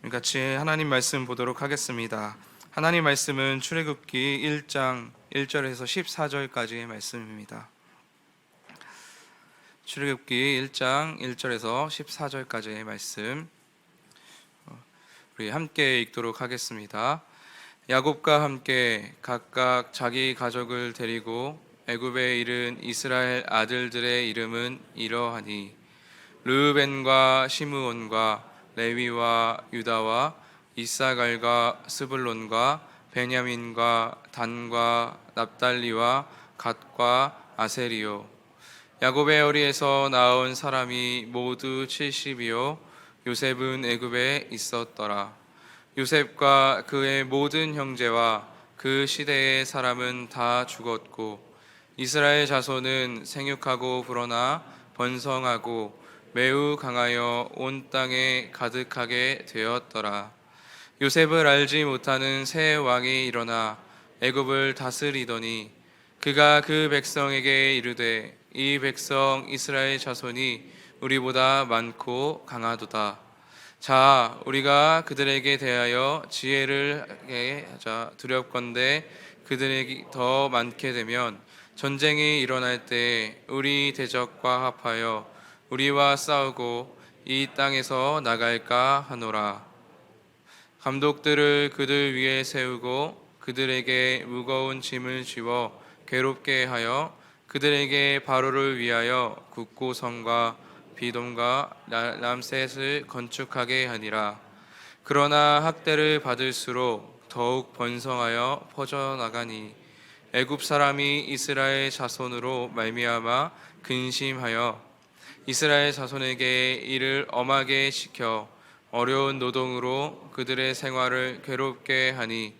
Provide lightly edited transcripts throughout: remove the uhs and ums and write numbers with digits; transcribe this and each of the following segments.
우리 같이 하나님 말씀 보도록 하겠습니다. 하나님 말씀은 출애굽기 1장 1절에서 14절까지의 말씀입니다. 출애굽기 1장 1절에서 14절까지의 말씀 우리 함께 읽도록 하겠습니다. 야곱과 함께 각각 자기 가족을 데리고 애굽에 이른 이스라엘 아들들의 이름은 이러하니 르우벤과 시므온과 레위와 유다와 이사갈과 스불론과 베냐민과 단과 납달리와 갓과 아세리요. 야곱의 어리에서 낳은 사람이 모두 70이요 요셉은 애굽에 있었더라. 요셉과 그의 모든 형제와 그 시대의 사람은 다 죽었고 이스라엘 자손은 생육하고 불어나 번성하고 매우 강하여 온 땅에 가득하게 되었더라. 요셉을 알지 못하는 새 왕이 일어나 애굽을 다스리더니 그가 그 백성에게 이르되 이 백성 이스라엘 자손이 우리보다 많고 강하도다. 자, 우리가 그들에게 대하여 지혜를 하자. 두렵건대 그들에게 더 많게 되면 전쟁이 일어날 때 우리 대적과 합하여 우리와 싸우고 이 땅에서 나갈까 하노라. 감독들을 그들 위에 세우고 그들에게 무거운 짐을 쥐워 괴롭게 하여 그들에게 바로를 위하여 국고성과 비돔과 람셋을 건축하게 하니라. 그러나 학대를 받을수록 더욱 번성하여 퍼져나가니 애굽 사람이 이스라엘 자손으로 말미암아 근심하여 이스라엘 자손에게 이를 엄하게 시켜 어려운 노동으로 그들의 생활을 괴롭게 하니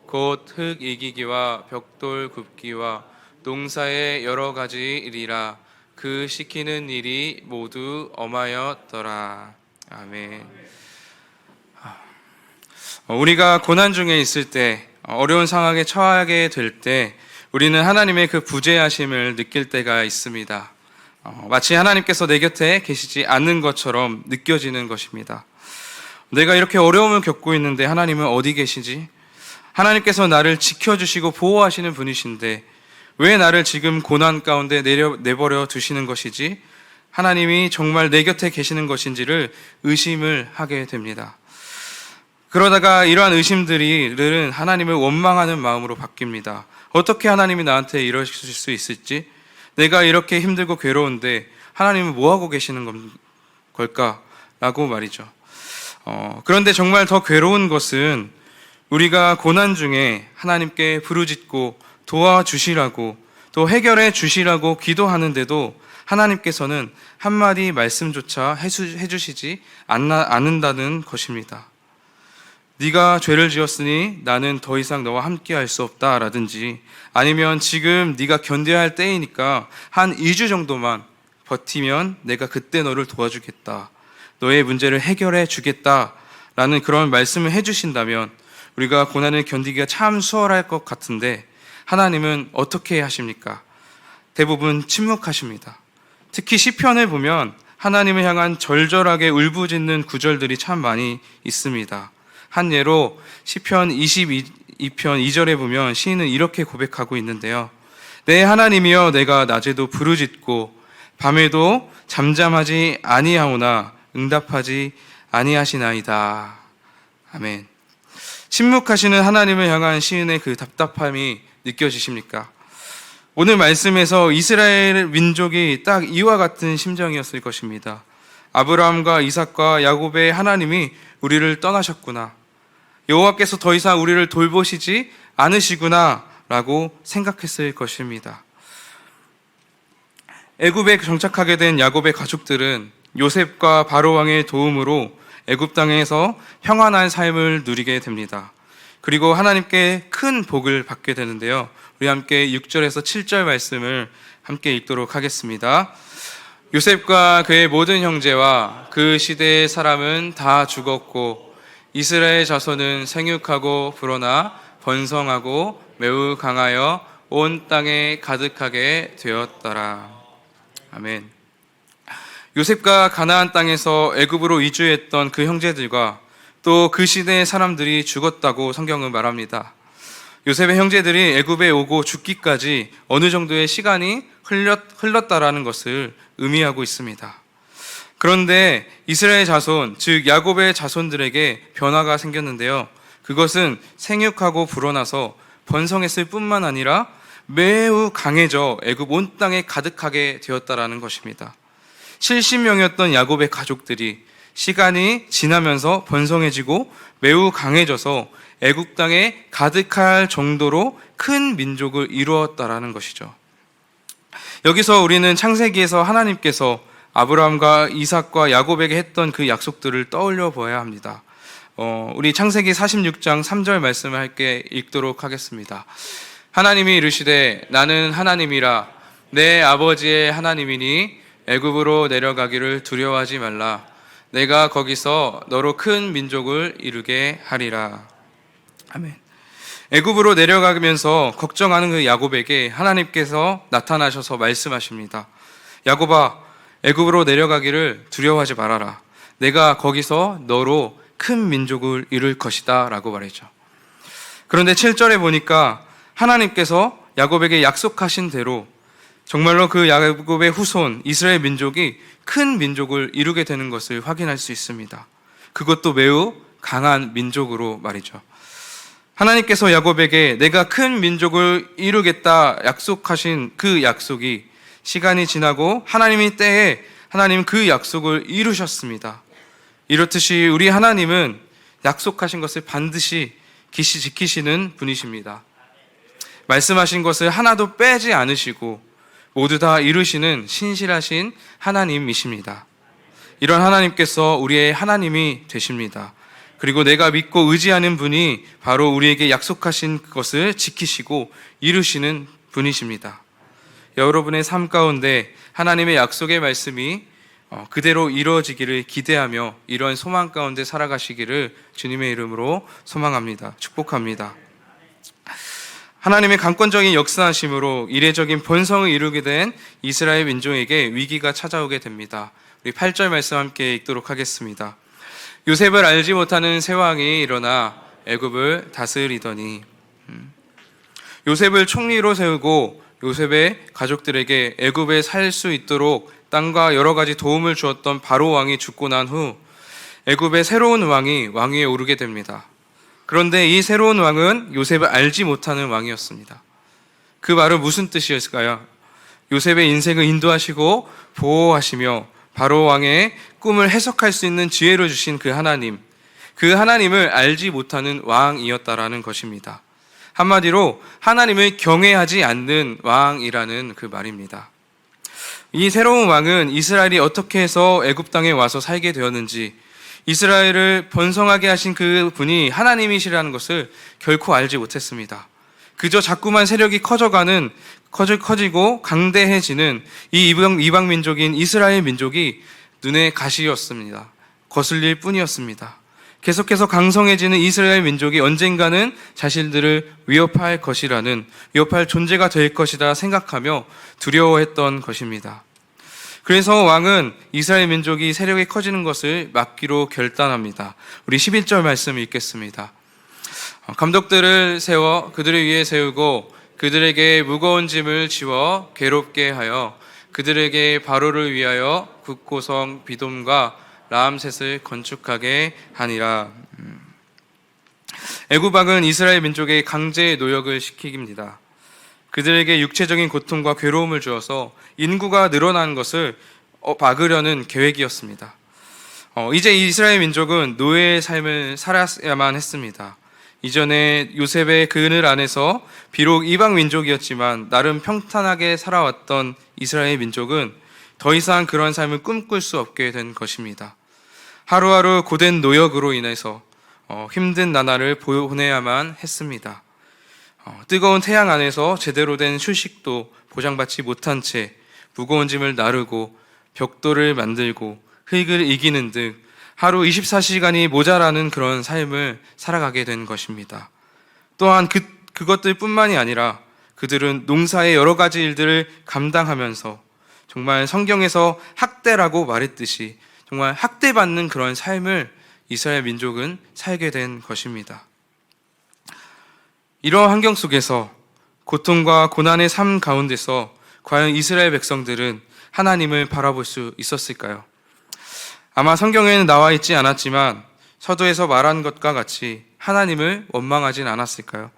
곧 흙 이기기와 벽돌 굽기와 농사의 여러 가지 일이라. 그 시키는 일이 모두 엄하였더라. 아멘. 우리가 고난 중에 있을 때, 어려운 상황에 처하게 될 때 우리는 하나님의 그 부재하심을 느낄 때가 있습니다. 마치 하나님께서 내 곁에 계시지 않는 것처럼 느껴지는 것입니다. 내가 이렇게 어려움을 겪고 있는데 하나님은 어디 계시지? 하나님께서 나를 지켜주시고 보호하시는 분이신데 왜 나를 지금 고난 가운데 내버려 두시는 것이지? 하나님이 정말 내 곁에 계시는 것인지를 의심을 하게 됩니다. 그러다가 이러한 의심들은 하나님을 원망하는 마음으로 바뀝니다. 어떻게 하나님이 나한테 이러실 수 있을지? 내가 이렇게 힘들고 괴로운데 하나님은 뭐하고 계시는 걸까? 라고 말이죠. 그런데 정말 더 괴로운 것은 우리가 고난 중에 하나님께 부르짖고 도와주시라고 또 해결해 주시라고 기도하는데도 하나님께서는 한마디 말씀조차 해주시지 않는다는 것입니다. 네가 죄를 지었으니 나는 더 이상 너와 함께 할 수 없다 라든지 아니면 지금 네가 견뎌야 할 때이니까 한 2주 정도만 버티면 내가 그때 너를 도와주겠다. 너의 문제를 해결해 주겠다 라는 그런 말씀을 해주신다면 우리가 고난을 견디기가 참 수월할 것 같은데 하나님은 어떻게 하십니까? 대부분 침묵하십니다. 특히 시편을 보면 하나님을 향한 절절하게 울부짖는 구절들이 참 많이 있습니다. 한 예로 시편 22편 2절에 보면 시인은 이렇게 고백하고 있는데요. 내 하나님이여 내가 낮에도 부르짖고 밤에도 잠잠하지 아니하오나 응답하지 아니하시나이다. 아멘. 침묵하시는 하나님을 향한 시인의 그 답답함이 느껴지십니까? 오늘 말씀에서 이스라엘 민족이 딱 이와 같은 심정이었을 것입니다. 아브라함과 이삭과 야곱의 하나님이 우리를 떠나셨구나. 여호와께서 더 이상 우리를 돌보시지 않으시구나 라고 생각했을 것입니다. 애굽에 정착하게 된 야곱의 가족들은 요셉과 바로왕의 도움으로 애굽 땅에서 평안한 삶을 누리게 됩니다. 그리고 하나님께 큰 복을 받게 되는데요. 우리 함께 6절에서 7절 말씀을 함께 읽도록 하겠습니다. 요셉과 그의 모든 형제와 그 시대의 사람은 다 죽었고 이스라엘 자손은 생육하고 불어나 번성하고 매우 강하여 온 땅에 가득하게 되었더라. 아멘. 요셉과 가나안 땅에서 애굽으로 이주했던 그 형제들과 또 그 시대의 사람들이 죽었다고 성경은 말합니다. 요셉의 형제들이 애굽에 오고 죽기까지 어느 정도의 시간이 흘렀다라는 것을 의미하고 있습니다. 그런데 이스라엘 자손, 즉 야곱의 자손들에게 변화가 생겼는데요. 그것은 생육하고 불어나서 번성했을 뿐만 아니라 매우 강해져 애굽 온 땅에 가득하게 되었다라는 것입니다. 70명이었던 야곱의 가족들이 시간이 지나면서 번성해지고 매우 강해져서 애굽 땅에 가득할 정도로 큰 민족을 이루었다라는 것이죠. 여기서 우리는 창세기에서 하나님께서 아브라함과 이삭과 야곱에게 했던 그 약속들을 떠올려 보아야 합니다. 우리 창세기 46장 3절 말씀을 함께 읽도록 하겠습니다. 하나님이 이르시되 나는 하나님이라 내 아버지의 하나님이니 애굽으로 내려가기를 두려워하지 말라. 내가 거기서 너로 큰 민족을 이루게 하리라. 아멘. 애굽으로 내려가면서 걱정하는 그 야곱에게 하나님께서 나타나셔서 말씀하십니다. 야곱아, 애굽으로 내려가기를 두려워하지 말아라. 내가 거기서 너로 큰 민족을 이룰 것이다 라고 말했죠. 그런데 7절에 보니까 하나님께서 야곱에게 약속하신 대로 정말로 그 야곱의 후손 이스라엘 민족이 큰 민족을 이루게 되는 것을 확인할 수 있습니다. 그것도 매우 강한 민족으로 말이죠. 하나님께서 야곱에게 내가 큰 민족을 이루겠다 약속하신 그 약속이 시간이 지나고 하나님의 때에 하나님 그 약속을 이루셨습니다. 이렇듯이 우리 하나님은 약속하신 것을 반드시 지키시는 분이십니다. 말씀하신 것을 하나도 빼지 않으시고 모두 다 이루시는 신실하신 하나님이십니다. 이런 하나님께서 우리의 하나님이 되십니다. 그리고 내가 믿고 의지하는 분이 바로 우리에게 약속하신 것을 지키시고 이루시는 분이십니다. 여러분의 삶 가운데 하나님의 약속의 말씀이 그대로 이루어지기를 기대하며 이런 소망 가운데 살아가시기를 주님의 이름으로 소망합니다. 축복합니다. 하나님의 강권적인 역사하심으로 이례적인 번성을 이루게 된 이스라엘 민족에게 위기가 찾아오게 됩니다. 우리 8절 말씀 함께 읽도록 하겠습니다. 요셉을 알지 못하는 새 왕이 일어나 애굽을 다스리더니 요셉을 총리로 세우고 요셉의 가족들에게 애굽에 살 수 있도록 땅과 여러 가지 도움을 주었던 바로 왕이 죽고 난 후 애굽의 새로운 왕이 왕위에 오르게 됩니다. 그런데 이 새로운 왕은 요셉을 알지 못하는 왕이었습니다. 그 말은 무슨 뜻이었을까요? 요셉의 인생을 인도하시고 보호하시며 바로 왕의 꿈을 해석할 수 있는 지혜를 주신 그 하나님을 알지 못하는 왕이었다라는 것입니다. 한마디로 하나님을 경외하지 않는 왕이라는 그 말입니다. 이 새로운 왕은 이스라엘이 어떻게 해서 애굽 땅에 와서 살게 되었는지, 이스라엘을 번성하게 하신 그 분이 하나님이시라는 것을 결코 알지 못했습니다. 그저 자꾸만 세력이 커지고 강대해지는 이 이방 민족인 이스라엘 민족이 눈에 가시였습니다. 거슬릴 뿐이었습니다. 계속해서 강성해지는 이스라엘 민족이 언젠가는 자신들을 위협할 존재가 될 것이다 생각하며 두려워했던 것입니다. 그래서 왕은 이스라엘 민족이 세력이 커지는 것을 막기로 결단합니다. 우리 11절 말씀 읽겠습니다. 감독들을 세워 그들을 위에 세우고 그들에게 무거운 짐을 지워 괴롭게 하여 그들에게 바로를 위하여 국고성 비돔과 라암셋을 건축하게 하니라. 애굽 왕은 이스라엘 민족의 강제 노역을 시킵니다. 그들에게 육체적인 고통과 괴로움을 주어서 인구가 늘어난 것을 막으려는 계획이었습니다. 이제 이스라엘 민족은 노예의 삶을 살아야만 했습니다. 이전에 요셉의 그늘 안에서 비록 이방 민족이었지만 나름 평탄하게 살아왔던 이스라엘 민족은 더 이상 그런 삶을 꿈꿀 수 없게 된 것입니다. 하루하루 고된 노역으로 인해서 힘든 나날을 보내야만 했습니다. 뜨거운 태양 안에서 제대로 된 휴식도 보장받지 못한 채 무거운 짐을 나르고 벽돌을 만들고 흙을 이기는 등 하루 24시간이 모자라는 그런 삶을 살아가게 된 것입니다. 또한 그것들 뿐만이 아니라 그들은 농사의 여러 가지 일들을 감당하면서 정말 성경에서 학대라고 말했듯이 정말 학대받는 그런 삶을 이스라엘 민족은 살게 된 것입니다. 이러한 환경 속에서 고통과 고난의 삶 가운데서 과연 이스라엘 백성들은 하나님을 바라볼 수 있었을까요? 아마 성경에는 나와 있지 않았지만 서두에서 말한 것과 같이 하나님을 원망하진 않았을까요?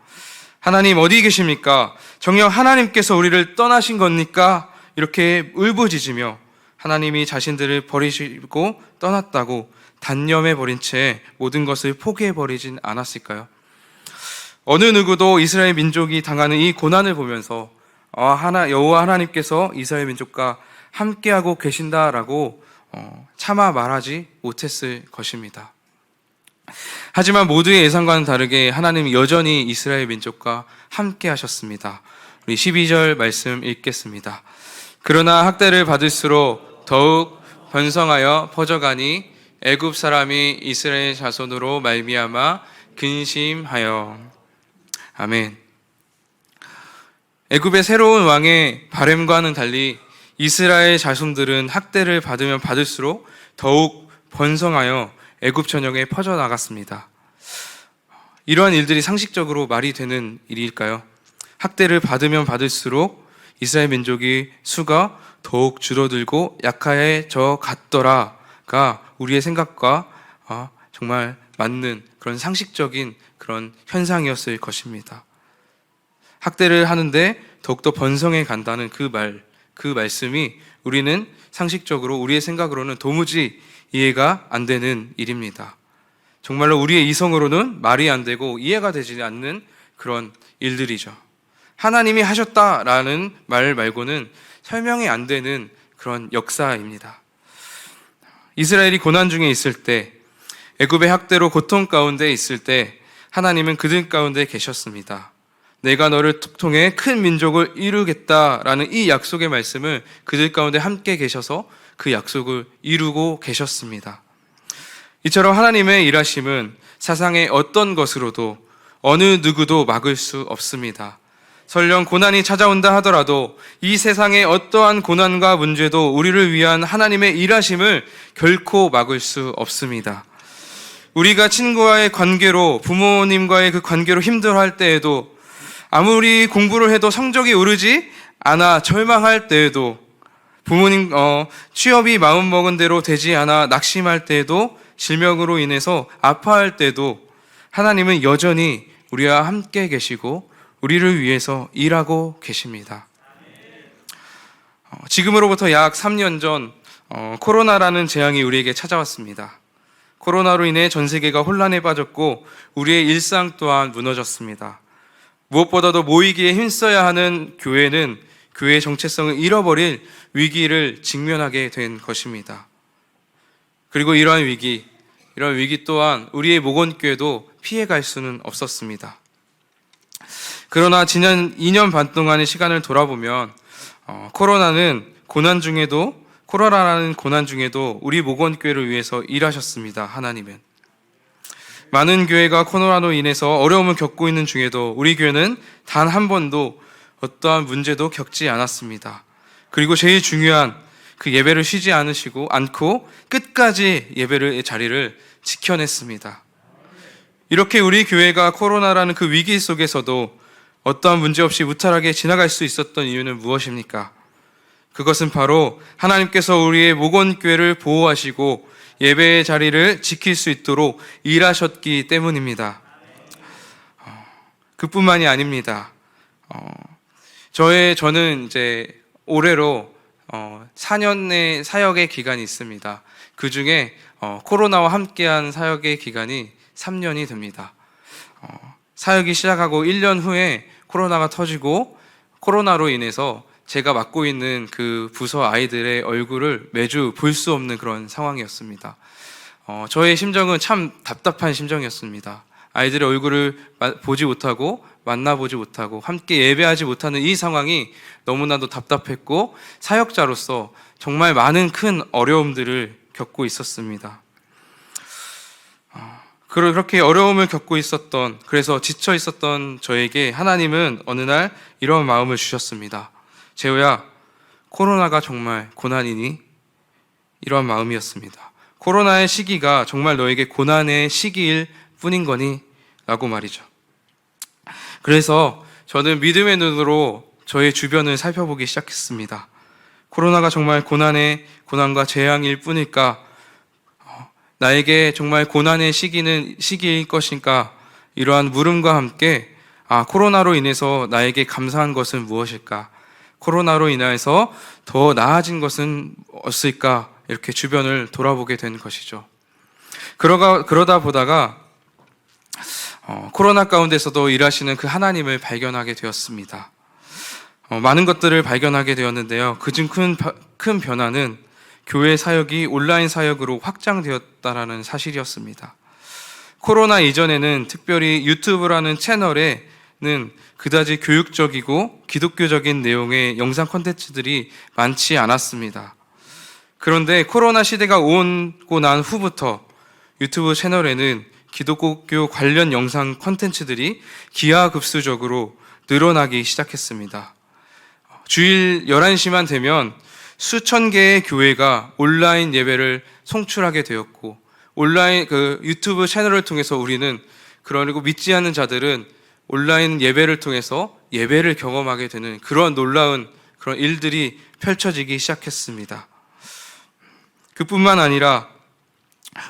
하나님 어디 계십니까? 정녕 하나님께서 우리를 떠나신 겁니까? 이렇게 울부짖으며 하나님이 자신들을 버리시고 떠났다고 단념해 버린 채 모든 것을 포기해 버리진 않았을까요? 어느 누구도 이스라엘 민족이 당하는 이 고난을 보면서 여호와 하나님께서 이스라엘 민족과 함께하고 계신다라고 차마 말하지 못했을 것입니다. 하지만 모두의 예상과는 다르게 하나님이 여전히 이스라엘 민족과 함께 하셨습니다. 우리 12절 말씀 읽겠습니다. 그러나 학대를 받을수록 더욱 번성하여 퍼져가니 애굽 사람이 이스라엘 자손으로 말미암아 근심하여. 아멘. 애굽의 새로운 왕의 바램과는 달리 이스라엘 자손들은 학대를 받으면 받을수록 더욱 번성하여 애굽 전역에 퍼져나갔습니다. 이러한 일들이 상식적으로 말이 되는 일일까요? 학대를 받으면 받을수록 이스라엘 민족의 수가 더욱 줄어들고 약해져 갔더라가 우리의 생각과 정말 맞는 그런 상식적인 그런 현상이었을 것입니다. 학대를 하는데 더욱더 번성해 간다는 그 말씀이 우리는 상식적으로 우리의 생각으로는 도무지 이해가 안 되는 일입니다. 정말로 우리의 이성으로는 말이 안 되고 이해가 되지 않는 그런 일들이죠. 하나님이 하셨다라는 말 말고는 설명이 안 되는 그런 역사입니다. 이스라엘이 고난 중에 있을 때, 애굽의 학대로 고통 가운데 있을 때 하나님은 그들 가운데 계셨습니다. 내가 너를 통해 큰 민족을 이루겠다라는 이 약속의 말씀을 그들 가운데 함께 계셔서 그 약속을 이루고 계셨습니다. 이처럼 하나님의 일하심은 세상의 어떤 것으로도 어느 누구도 막을 수 없습니다. 설령 고난이 찾아온다 하더라도 이 세상의 어떠한 고난과 문제도 우리를 위한 하나님의 일하심을 결코 막을 수 없습니다. 우리가 친구와의 관계로, 부모님과의 그 관계로 힘들어할 때에도, 아무리 공부를 해도 성적이 오르지 않아 절망할 때에도, 부모님 취업이 마음먹은 대로 되지 않아 낙심할 때에도, 질병으로 인해서 아파할 때도 하나님은 여전히 우리와 함께 계시고 우리를 위해서 일하고 계십니다. 지금으로부터 약 3년 전 코로나라는 재앙이 우리에게 찾아왔습니다. 코로나로 인해 전 세계가 혼란에 빠졌고 우리의 일상 또한 무너졌습니다. 무엇보다도 모이기에 힘써야 하는 교회는 교회의 정체성을 잃어버릴 위기를 직면하게 된 것입니다. 그리고 이러한 위기 또한 우리의 목원교회도 피해갈 수는 없었습니다. 그러나 지난 2년 반 동안의 시간을 돌아보면 코로나라는 고난 중에도 우리 목원교회를 위해서 일하셨습니다. 하나님은. 많은 교회가 코로나로 인해서 어려움을 겪고 있는 중에도 우리 교회는 단 한 번도 어떠한 문제도 겪지 않았습니다. 그리고 제일 중요한 그 예배를 쉬지 않고 끝까지 예배의 자리를 지켜냈습니다. 이렇게 우리 교회가 코로나라는 그 위기 속에서도 어떠한 문제 없이 무탈하게 지나갈 수 있었던 이유는 무엇입니까? 그것은 바로 하나님께서 우리의 목원교회를 보호하시고 예배의 자리를 지킬 수 있도록 일하셨기 때문입니다. 그뿐만이 아닙니다. 저는 이제 올해로 4년의 사역의 기간이 있습니다. 그 중에 코로나와 함께한 사역의 기간이 3년이 됩니다. 사역이 시작하고 1년 후에 코로나가 터지고 코로나로 인해서 제가 맡고 있는 그 부서 아이들의 얼굴을 매주 볼 수 없는 그런 상황이었습니다. 저의 심정은 참 답답한 심정이었습니다. 아이들의 얼굴을 보지 못하고 만나보지 못하고 함께 예배하지 못하는 이 상황이 너무나도 답답했고 사역자로서 정말 많은 큰 어려움들을 겪고 있었습니다. 그렇게 어려움을 겪고 그래서 지쳐 있었던 저에게 하나님은 어느 날 이런 마음을 주셨습니다. 재호야, 코로나가 정말 고난이니? 이러한 마음이었습니다. 코로나의 시기가 정말 너에게 고난의 시기일 뿐인 거니? 라고 말이죠. 그래서 저는 믿음의 눈으로 저의 주변을 살펴보기 시작했습니다. 코로나가 정말 고난과 재앙일 뿐일까? 나에게 정말 고난의 시기일 것인가? 이러한 물음과 함께 코로나로 인해서 나에게 감사한 것은 무엇일까? 코로나로 인해서 더 나아진 것은 없을까? 이렇게 주변을 돌아보게 된 것이죠. 그러다 보다가 코로나 가운데서도 일하시는 그 하나님을 발견하게 되었습니다. 많은 것들을 발견하게 되었는데요. 그중 큰 변화는 교회 사역이 온라인 사역으로 확장되었다라는 사실이었습니다. 코로나 이전에는 특별히 유튜브라는 채널에는 그다지 교육적이고 기독교적인 내용의 영상 콘텐츠들이 많지 않았습니다. 그런데 코로나 시대가 오고 난 후부터 유튜브 채널에는 기독교 관련 영상 콘텐츠들이 기하급수적으로 늘어나기 시작했습니다. 주일 11시만 되면 수천 개의 교회가 온라인 예배를 송출하게 되었고, 온라인 유튜브 채널을 통해서 우리는, 그리고 믿지 않는 자들은 온라인 예배를 통해서 예배를 경험하게 되는 그런 놀라운 그런 일들이 펼쳐지기 시작했습니다. 그뿐만 아니라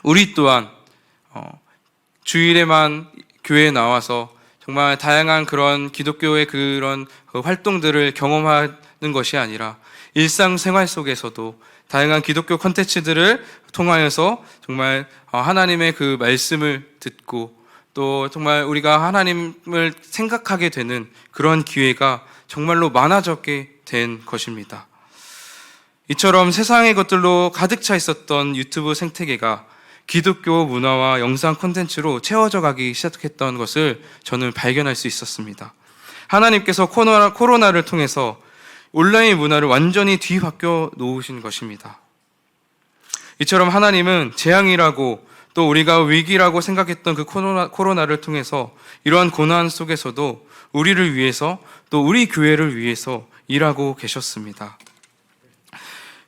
우리 또한 주일에만 교회에 나와서 정말 다양한 그런 기독교의 그런 활동들을 경험하는 것이 아니라 일상생활 속에서도 다양한 기독교 콘텐츠들을 통하여서 정말 하나님의 그 말씀을 듣고 또 정말 우리가 하나님을 생각하게 되는 그런 기회가 정말로 많아졌게 된 것입니다. 이처럼 세상의 것들로 가득 차 있었던 유튜브 생태계가 기독교 문화와 영상 콘텐츠로 채워져 가기 시작했던 것을 저는 발견할 수 있었습니다. 하나님께서 코로나를 통해서 온라인 문화를 완전히 뒤바뀌어 놓으신 것입니다. 이처럼 하나님은 재앙이라고 또 우리가 위기라고 생각했던 그 코로나를 통해서 이러한 고난 속에서도 우리를 위해서 또 우리 교회를 위해서 일하고 계셨습니다.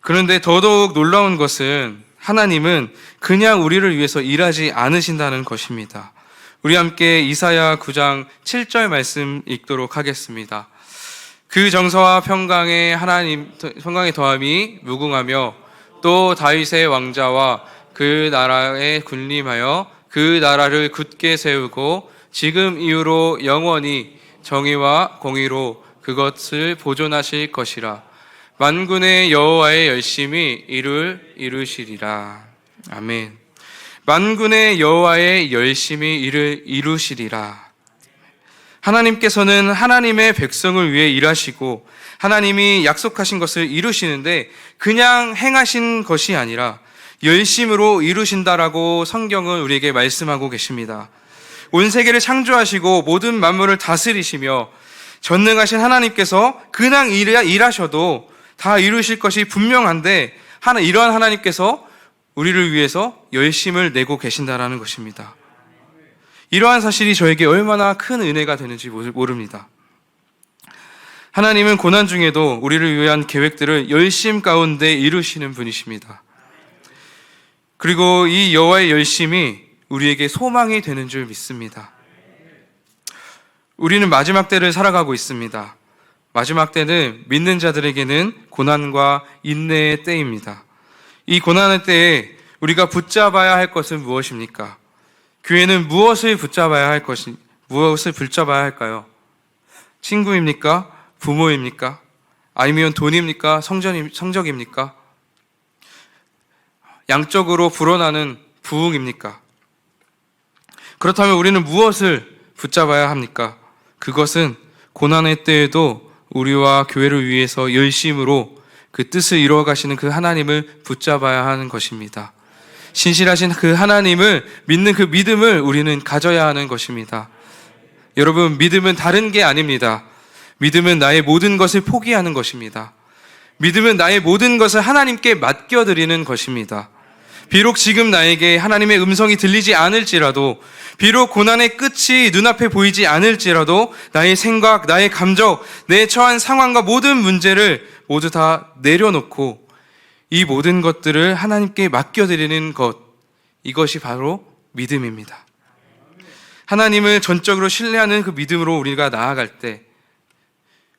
그런데 더더욱 놀라운 것은 하나님은 그냥 우리를 위해서 일하지 않으신다는 것입니다. 우리 함께 이사야 9장 7절 말씀 읽도록 하겠습니다. 그 정서와 평강의 더함이 무궁하며 또 다윗의 왕자와 그 나라에 군림하여 그 나라를 굳게 세우고 지금 이후로 영원히 정의와 공의로 그것을 보존하실 것이라. 만군의 여호와의 열심히 이루시리라. 아멘. 만군의 여호와의 열심히 이루시리라. 하나님께서는 하나님의 백성을 위해 일하시고 하나님이 약속하신 것을 이루시는데 그냥 행하신 것이 아니라 열심으로 이루신다라고 성경은 우리에게 말씀하고 계십니다. 온 세계를 창조하시고 모든 만물을 다스리시며 전능하신 하나님께서 그냥 일하셔도 다 이루실 것이 분명한데 이러한 하나님께서 우리를 위해서 열심을 내고 계신다라는 것입니다. 이러한 사실이 저에게 얼마나 큰 은혜가 되는지 모릅니다. 하나님은 고난 중에도 우리를 위한 계획들을 열심 가운데 이루시는 분이십니다. 그리고 이 여호와의 열심이 우리에게 소망이 되는 줄 믿습니다. 우리는 마지막 때를 살아가고 있습니다. 마지막 때는 믿는 자들에게는 고난과 인내의 때입니다. 이 고난의 때에 우리가 붙잡아야 할 것은 무엇입니까? 교회는 무엇을 붙잡아야 할까요? 친구입니까? 부모입니까? 아니면 돈입니까? 성적입니까? 양적으로 불어나는 부흥입니까? 그렇다면 우리는 무엇을 붙잡아야 합니까? 그것은 고난의 때에도 우리와 교회를 위해서 열심으로 그 뜻을 이루어 가시는 그 하나님을 붙잡아야 하는 것입니다. 신실하신 그 하나님을 믿는 그 믿음을 우리는 가져야 하는 것입니다. 여러분, 믿음은 다른 게 아닙니다. 믿음은 나의 모든 것을 포기하는 것입니다. 믿음은 나의 모든 것을 하나님께 맡겨드리는 것입니다. 비록 지금 나에게 하나님의 음성이 들리지 않을지라도, 비록 고난의 끝이 눈앞에 보이지 않을지라도 나의 생각, 나의 감정, 내 처한 상황과 모든 문제를 모두 다 내려놓고 이 모든 것들을 하나님께 맡겨드리는 것, 이것이 바로 믿음입니다. 하나님을 전적으로 신뢰하는 그 믿음으로 우리가 나아갈 때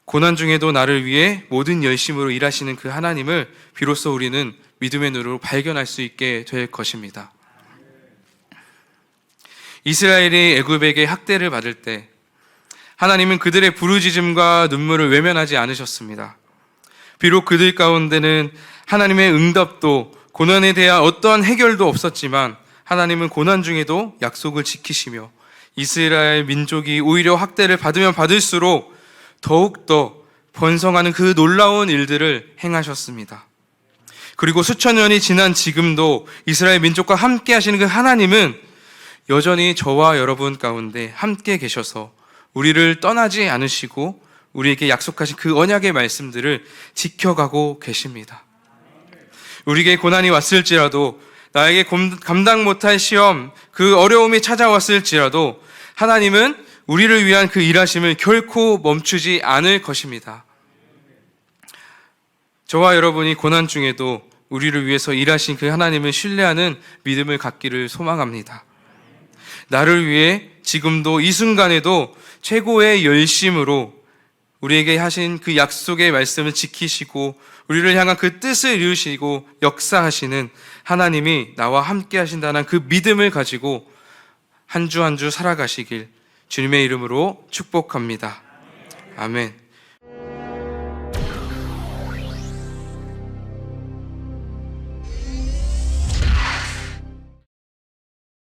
고난 중에도 나를 위해 모든 열심으로 일하시는 그 하나님을 비로소 우리는 믿음의 눈으로 발견할 수 있게 될 것입니다. 이스라엘이 애굽에게 학대를 받을 때 하나님은 그들의 부르짖음과 눈물을 외면하지 않으셨습니다. 비록 그들 가운데는 하나님의 응답도 고난에 대한 어떠한 해결도 없었지만 하나님은 고난 중에도 약속을 지키시며 이스라엘 민족이 오히려 학대를 받으면 받을수록 더욱더 번성하는 그 놀라운 일들을 행하셨습니다. 그리고 수천 년이 지난 지금도 이스라엘 민족과 함께 하시는 그 하나님은 여전히 저와 여러분 가운데 함께 계셔서 우리를 떠나지 않으시고 우리에게 약속하신 그 언약의 말씀들을 지켜가고 계십니다. 우리에게 고난이 왔을지라도, 나에게 감당 못할 시험, 그 어려움이 찾아왔을지라도 하나님은 우리를 위한 그 일하심을 결코 멈추지 않을 것입니다. 저와 여러분이 고난 중에도 우리를 위해서 일하신 그 하나님을 신뢰하는 믿음을 갖기를 소망합니다. 나를 위해 지금도 이 순간에도 최고의 열심으로 우리에게 하신 그 약속의 말씀을 지키시고 우리를 향한 그 뜻을 이루시고 역사하시는 하나님이 나와 함께 하신다는 그 믿음을 가지고 한 주 한 주 살아가시길 주님의 이름으로 축복합니다. 아멘.